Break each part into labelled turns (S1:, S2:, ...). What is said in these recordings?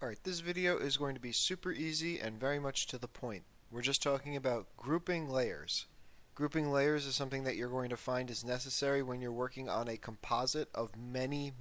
S1: Alright, this video is going to be super easy and very much to the point. We're just talking about grouping layers. Grouping layers is something that you're going to find is necessary when you're working on a composite of many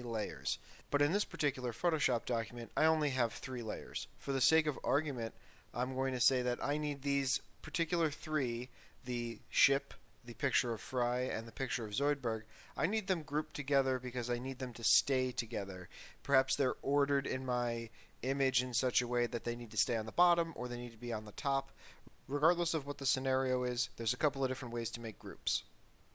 S1: layers. But in this particular Photoshop document, I only have 3 layers. For the sake of argument, I'm going to say that I need these particular 3, the ship, the picture of Fry, and the picture of Zoidberg. I need them grouped together because I need them to stay together. Perhaps they're ordered in my image in such a way that they need to stay on the bottom or they need to be on the top. Regardless of what the scenario is, there's a couple of different ways to make groups.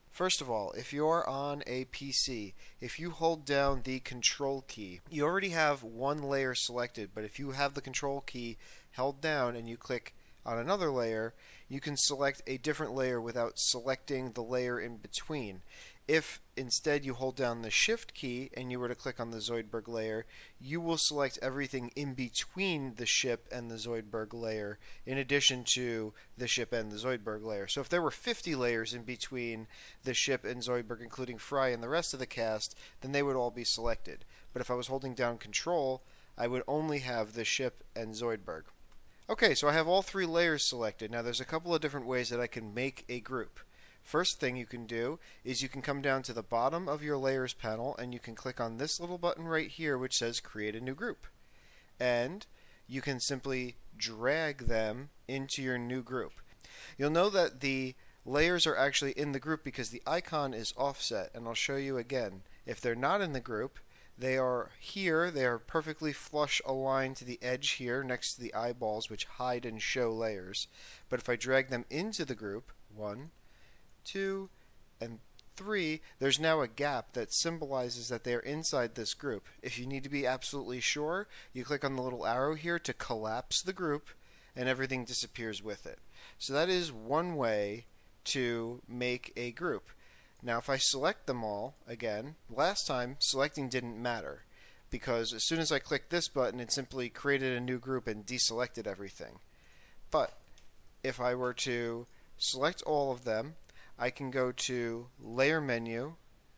S1: First of all, if you're on a PC, if you hold down the Control key, you already have one layer selected, but if you have the Control key held down and you click on another layer, you can select a different layer without selecting the layer in between. If instead you hold down the Shift key and you were to click on the Zoidberg layer, you will select everything in between the ship and the Zoidberg layer, in addition to the ship and the Zoidberg layer. So if there were 50 layers in between the ship and Zoidberg, including Fry and the rest of the cast, then they would all be selected. But if I was holding down Control, I would only have the ship and Zoidberg. Okay, so I have all 3 layers selected. Now there's a couple of different ways that I can make a group. First thing you can do is you can come down to the bottom of your layers panel and you can click on this little button right here which says create a new group. And you can simply drag them into your new group. You'll know that the layers are actually in the group because the icon is offset, and I'll show you again. If they're not in the group, they are here, they are perfectly flush aligned to the edge here next to the eyeballs which hide and show layers. But if I drag them into the group, 1, 2, and 3, there's now a gap that symbolizes that they are inside this group. If you need to be absolutely sure, you click on the little arrow here to collapse the group and everything disappears with it. So that is one way to make a group. Now if I select them all, again, last time selecting didn't matter because as soon as I clicked this button it simply created a new group and deselected everything. But if I were to select all of them, I can go to Layer Menu,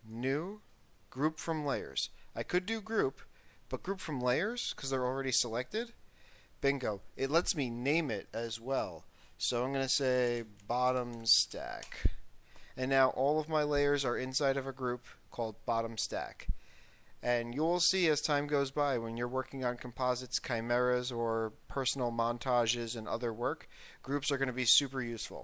S1: New, Group from Layers. I could do Group, but Group from Layers, because they're already selected, bingo. It lets me name it as well. So I'm going to say Bottom Stack. And now all of my layers are inside of a group called Bottom Stack. And you'll see as time goes by when you're working on composites, chimeras, or personal montages and other work, groups are going to be super useful.